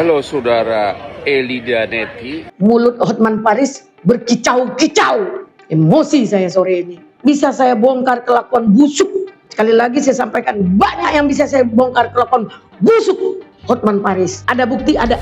Halo saudara Elida Neti. Mulut Hotman Paris berkicau-kicau. Emosi saya sore ini. Bisa saya bongkar kelakuan busuk. Sekali lagi saya sampaikan, banyak yang bisa saya bongkar kelakuan busuk Hotman Paris. Ada bukti, ada.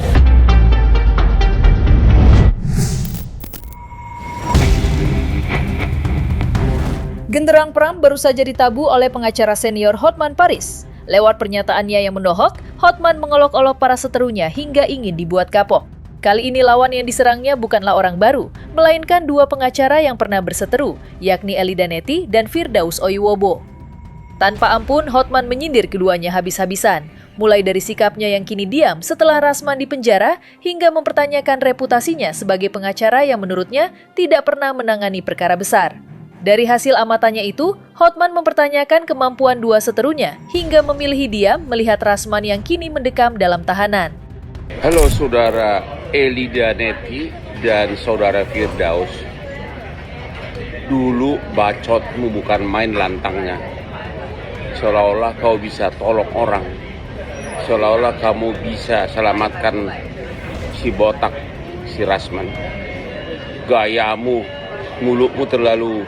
Genderang perang baru saja ditabu oleh pengacara senior Hotman Paris. Lewat pernyataannya yang menohok, Hotman mengolok-olok para seterunya hingga ingin dibuat kapok. Kali ini lawan yang diserangnya bukanlah orang baru, melainkan dua pengacara yang pernah berseteru, yakni Elida Neti dan Firdaus Oiwobo. Tanpa ampun, Hotman menyindir keduanya habis-habisan, mulai dari sikapnya yang kini diam setelah Rasman dipenjara, hingga mempertanyakan reputasinya sebagai pengacara yang menurutnya tidak pernah menangani perkara besar. Dari hasil amatannya itu, Hotman mempertanyakan kemampuan dua seterunya hingga memilih diam melihat Rasman yang kini mendekam dalam tahanan. Halo saudara Elida Neti dan saudara Firdaus. Dulu bacotmu bukan main lantangnya. Seolah-olah kau bisa tolong orang. Seolah-olah kamu bisa selamatkan si botak, si Rasman. Gayamu, mulutmu terlalu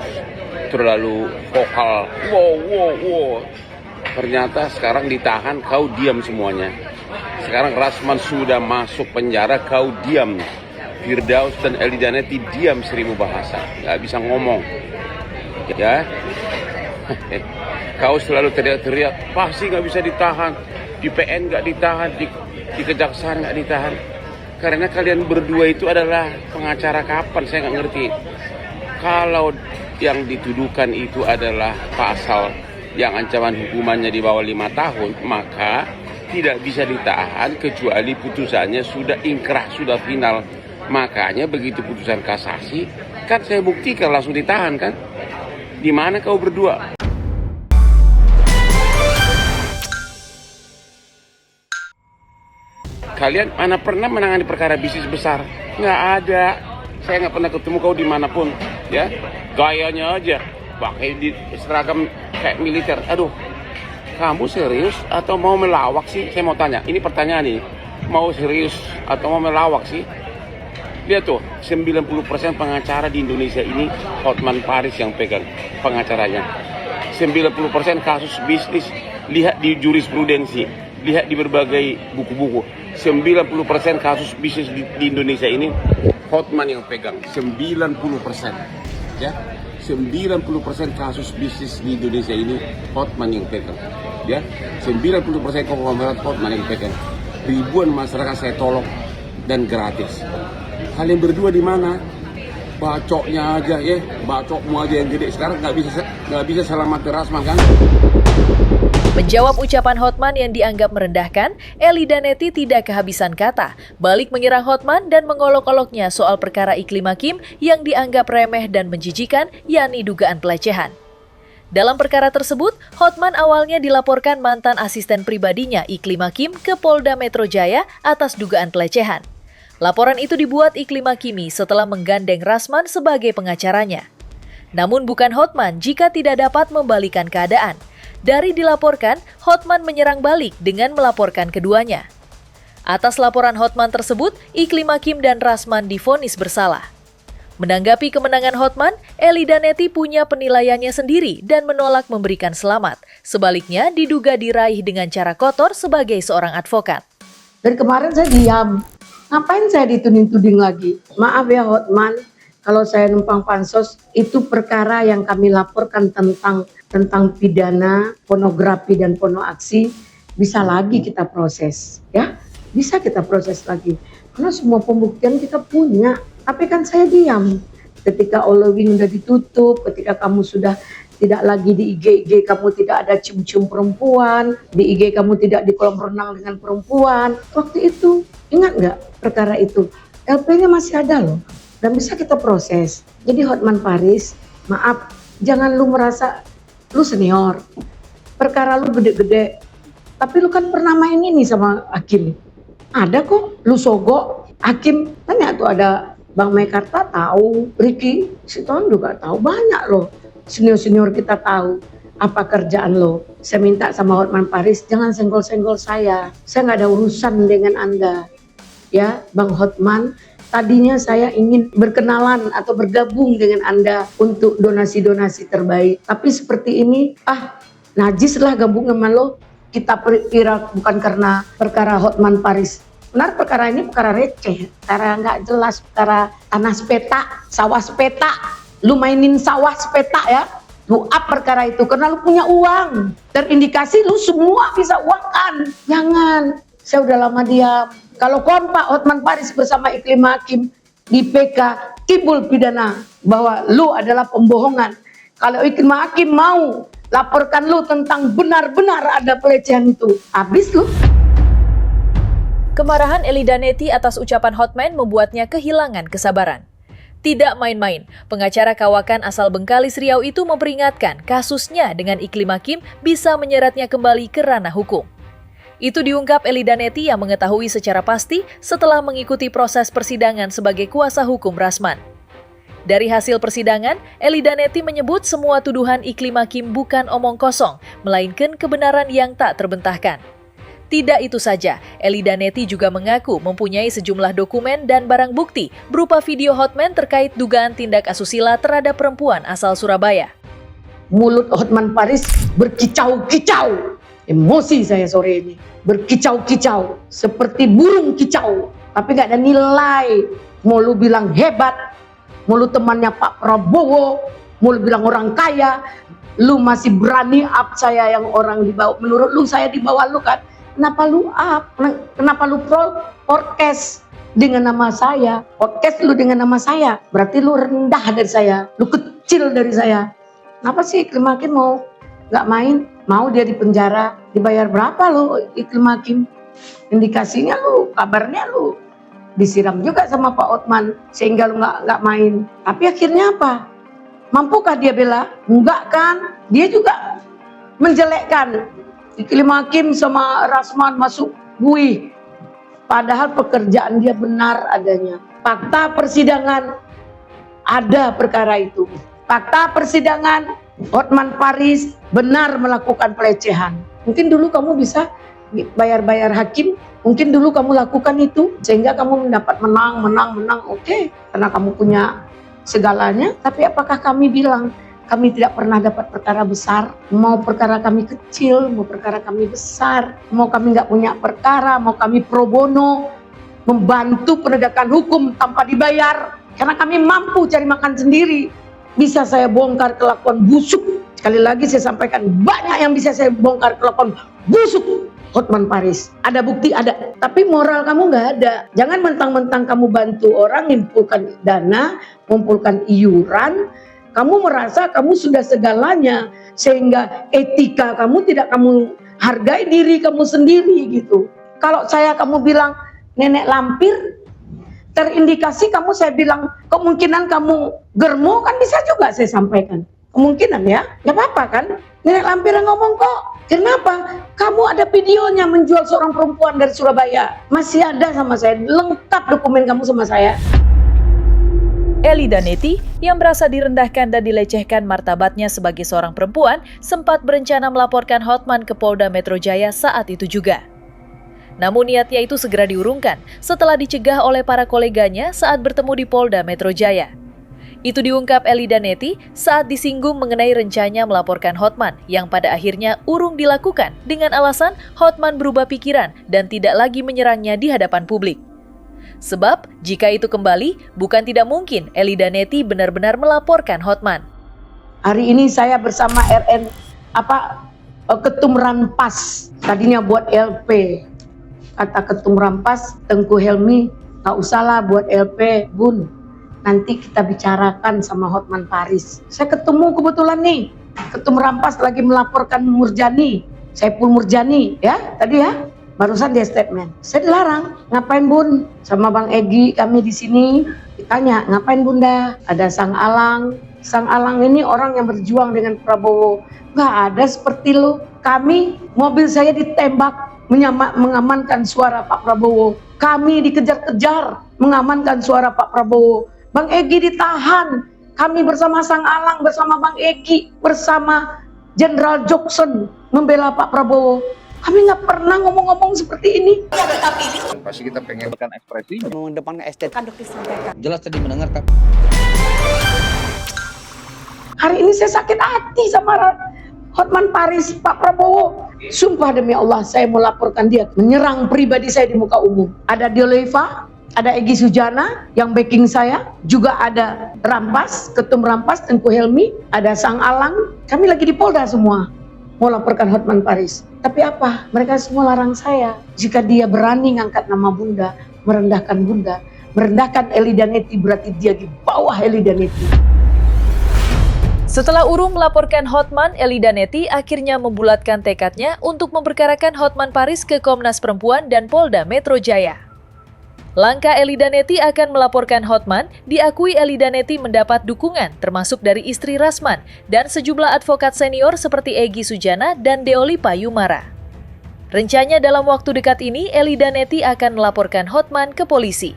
vokal. Wow. Ternyata sekarang ditahan, kau diam semuanya. Sekarang Rasman sudah masuk penjara, kau diam. Firdaus dan Elida Neti diam 1000 bahasa, nggak bisa ngomong. Ya, kau selalu teriak-teriak, pasti nggak bisa ditahan. Di PN nggak ditahan, di kejaksaan nggak ditahan. Karena kalian berdua itu adalah pengacara kapan, saya nggak ngerti. Kalau yang dituduhkan itu adalah pasal yang ancaman hukumannya di bawah 5 tahun, maka tidak bisa ditahan kecuali putusannya sudah inkrah, sudah final. Makanya begitu putusan kasasi, kan saya buktikan langsung ditahan kan? Di mana kau berdua? Kalian mana pernah menangani perkara bisnis besar? Nggak ada. Saya nggak pernah ketemu kau dimanapun, ya. Gayanya aja, pakai di seragam kayak militer. Aduh, kamu serius atau mau melawak sih? Saya mau tanya, ini pertanyaan nih. Mau serius atau mau melawak sih? Lihat tuh, 90% pengacara di Indonesia ini Hotman Paris yang pegang pengacaranya. 90% kasus bisnis, lihat di jurisprudensi, lihat di berbagai buku-buku. 90% kasus bisnis di Indonesia ini Hotman yang pegang. 90%. Ya, 90% kasus bisnis di Indonesia ini Hotman yang pegang. Ya, 90% konglomerat Hotman yang pegang. Ribuan masyarakat saya tolong dan gratis. Kalian berdua di mana? Bacoknya aja ya, bacokmu aja yang gede. Sekarang nggak bisa selamat Rasman kan? Menjawab ucapan Hotman yang dianggap merendahkan, Elida Neti tidak kehabisan kata, balik menyerang Hotman dan mengolok-oloknya soal perkara Iklim Hakim yang dianggap remeh dan menjijikan, yakni dugaan pelecehan. Dalam perkara tersebut, Hotman awalnya dilaporkan mantan asisten pribadinya Iklim Hakim ke Polda Metro Jaya atas dugaan pelecehan. Laporan itu dibuat Iklim Hakimi setelah menggandeng Rasman sebagai pengacaranya. Namun bukan Hotman jika tidak dapat membalikan keadaan. Dari dilaporkan, Hotman menyerang balik dengan melaporkan keduanya. Atas laporan Hotman tersebut, Iklim Hakim dan Rasman divonis bersalah. Menanggapi kemenangan Hotman, Elida Neti punya penilaiannya sendiri dan menolak memberikan selamat. Sebaliknya, diduga diraih dengan cara kotor sebagai seorang advokat. Dari kemarin saya diam. Ngapain saya dituding-tuding lagi? Maaf ya Hotman, kalau saya numpang pansos, itu perkara yang kami laporkan tentang pidana, pornografi dan pornoaksi, bisa lagi kita proses, ya, bisa kita proses lagi, karena semua pembuktian kita punya. Tapi kan saya diam, ketika Olowin udah ditutup, ketika kamu sudah tidak lagi di IG kamu tidak ada cium-cium perempuan, di IG kamu tidak di kolam renang dengan perempuan, waktu itu, ingat nggak perkara itu, LP-nya masih ada loh, dan bisa kita proses. Jadi Hotman Paris, maaf, jangan lu merasa lu senior, perkara lu gede-gede, tapi lu kan pernah main ini sama Hakim. Ada kok, lu sogok Hakim, tanya tuh ada Bang Mekarta tahu, Ricky Siton juga tahu, banyak loh. Senior-senior kita tahu apa kerjaan lo. Saya minta sama Hotman Paris, jangan senggol-senggol saya nggak ada urusan dengan Anda. ya Bang Hotman. Tadinya saya ingin berkenalan atau bergabung dengan Anda untuk donasi-donasi terbaik. Tapi seperti ini, najis lah gabung sama lo. Kita kira bukan karena perkara Hotman Paris. Benar perkara ini perkara receh, perkara nggak jelas, perkara tanah sepetak, sawah sepetak. Lu mainin sawah sepetak ya. Lu up perkara itu karena lu punya uang. Terindikasi lu semua bisa uangkan. Jangan. Saya udah lama diam. Kalau kompak Hotman Paris bersama Iklim Hakim di PK timbul pidana bahwa lu adalah pembohongan. Kalau Iklim Hakim mau laporkan lu tentang benar-benar ada pelecehan itu, habis lu. Kemarahan Elida Neti atas ucapan Hotman membuatnya kehilangan kesabaran. Tidak main-main, pengacara kawakan asal Bengkalis Riau itu memperingatkan kasusnya dengan Iklim Hakim bisa menyeretnya kembali ke ranah hukum. Itu diungkap Elida Neti yang mengetahui secara pasti setelah mengikuti proses persidangan sebagai kuasa hukum Rasman. Dari hasil persidangan, Elida Neti menyebut semua tuduhan Iklim Hakim bukan omong kosong, melainkan kebenaran yang tak terbantahkan. Tidak itu saja, Elida Neti juga mengaku mempunyai sejumlah dokumen dan barang bukti berupa video Hotman terkait dugaan tindak asusila terhadap perempuan asal Surabaya. Mulut Hotman Paris berkicau-kicau. Emosi saya sore ini. Berkicau-kicau. Seperti burung kicau. Tapi gak ada nilai. Mau lu bilang hebat. Mau lu temannya Pak Prabowo. Mau lu bilang orang kaya. Lu masih berani up saya yang orang di bawah. Menurut lu saya di bawah lu kan. Kenapa lu up? Kenapa lu podcast dengan nama saya? Podcast lu dengan nama saya. Berarti lu rendah dari saya. Lu kecil dari saya. Kenapa sih Iklim Hakim mau gak main? Mau dia di penjara, dibayar berapa lo Iklim Hakim? Indikasinya lu, kabarnya lu disiram juga sama Pak Hotman sehingga lu nggak main. Tapi akhirnya apa? Mampukah dia bela? Enggak kan? Dia juga menjelekkan Iklim Hakim sama Rasman masuk bui. Padahal pekerjaan dia benar adanya. Fakta persidangan ada perkara itu. Fakta persidangan Hotman Paris benar melakukan pelecehan. Mungkin dulu kamu bisa bayar hakim, mungkin dulu kamu lakukan itu sehingga kamu mendapat menang, oke, karena kamu punya segalanya. Tapi apakah kami bilang kami tidak pernah dapat perkara besar? Mau perkara kami kecil, mau perkara kami besar, mau kami nggak punya perkara, mau kami pro bono, membantu penegakan hukum tanpa dibayar, karena kami mampu cari makan sendiri. Bisa saya bongkar kelakuan busuk. Sekali lagi saya sampaikan, banyak yang bisa saya bongkar kelakuan busuk Hotman Paris. Ada bukti, ada. Tapi moral kamu nggak ada. Jangan mentang-mentang kamu bantu orang, ngumpulkan dana, ngumpulkan iuran. Kamu merasa kamu sudah segalanya. Sehingga etika kamu tidak kamu hargai diri kamu sendiri gitu. Kalau kamu bilang nenek lampir, terindikasi saya bilang kemungkinan kamu germo kan bisa juga saya sampaikan. Kemungkinan ya, gak apa-apa kan? Nenek lampir yang ngomong kok. Kenapa? Kamu ada videonya menjual seorang perempuan dari Surabaya. Masih ada sama saya, lengkap dokumen kamu sama saya. Elida Neti yang merasa direndahkan dan dilecehkan martabatnya sebagai seorang perempuan sempat berencana melaporkan Hotman ke Polda Metro Jaya saat itu juga. Namun niatnya itu segera diurungkan setelah dicegah oleh para koleganya saat bertemu di Polda Metro Jaya. Itu diungkap Elida Neti saat disinggung mengenai rencananya melaporkan Hotman yang pada akhirnya urung dilakukan dengan alasan Hotman berubah pikiran dan tidak lagi menyerangnya di hadapan publik. Sebab jika itu kembali, bukan tidak mungkin Elida Neti benar-benar melaporkan Hotman. Hari ini saya bersama Ketum Ranpas, tadinya buat LP. Kata Ketum Rampas, Tengku Helmi, gak usahlah buat LP, Bun. Nanti kita bicarakan sama Hotman Paris. Saya ketemu kebetulan nih, Ketum Rampas lagi melaporkan Murjani, Saiful Murjani, ya tadi ya, barusan dia statement. Saya dilarang, ngapain Bun? Sama Bang Egy kami di sini. Ditanya, ngapain Bunda? Ada Sang Alang. Sang Alang ini orang yang berjuang dengan Prabowo. Gak ada seperti lo. Kami, mobil saya ditembak. Mengamankan suara Pak Prabowo. Kami dikejar-kejar mengamankan suara Pak Prabowo. Bang Egy ditahan. Kami bersama Sang Alang, bersama Bang Egy, bersama Jenderal Joksen membela Pak Prabowo. Kami nggak pernah ngomong-ngomong seperti ini. Pasti kita pengen ekspresi. Mengedepankan estetika jelas tadi mendengarkan. Hari ini saya sakit hati sama Hotman Paris, Pak Prabowo. Sumpah demi Allah, saya mau laporkan dia menyerang pribadi saya di muka umum. Ada Dioleva, ada Egy Sujana yang backing saya, juga ada Rampas, Ketum Rampas, Tengku Helmi, ada Sang Alang. Kami lagi di Polda semua mau laporkan Hotman Paris. Tapi apa? Mereka semua larang saya. Jika dia berani ngangkat nama Bunda, merendahkan Eli Daneti, berarti dia di bawah Eli Daneti. Setelah urung melaporkan Hotman, Eli Daneti akhirnya membulatkan tekadnya untuk memperkarakan Hotman Paris ke Komnas Perempuan dan Polda Metro Jaya. Langkah Eli Daneti akan melaporkan Hotman diakui Eli Daneti mendapat dukungan termasuk dari istri Rasman dan sejumlah advokat senior seperti Egy Sujana dan Deoli Payumara. Rencananya dalam waktu dekat ini Eli Daneti akan melaporkan Hotman ke polisi.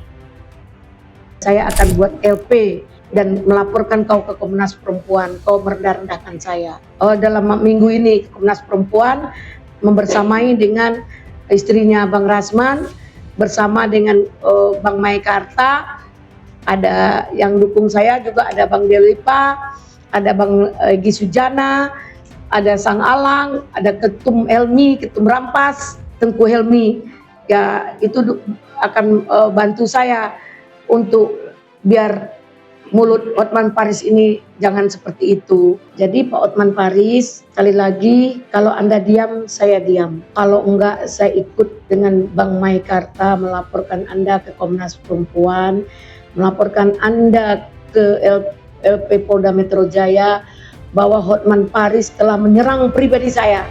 Saya akan buat LP dan melaporkan kau ke Komnas Perempuan, kau merendah-rendahkan saya. Dalam minggu ini Komnas Perempuan membersamai dengan istrinya Bang Rasman, bersama dengan Bang Maikarta, ada yang dukung saya juga, ada Bang Delipa, ada Bang Egy Sujana, ada Sang Alang, ada Ketum Helmi, Ketum Rampas, Tengku Helmi. Ya itu akan bantu saya untuk biar mulut Hotman Paris ini jangan seperti itu. Jadi Pak Hotman Paris, sekali lagi, kalau Anda diam, saya diam. Kalau enggak, saya ikut dengan Bang Maikarta melaporkan Anda ke Komnas Perempuan, melaporkan Anda ke LP Polda Metro Jaya bahwa Hotman Paris telah menyerang pribadi saya.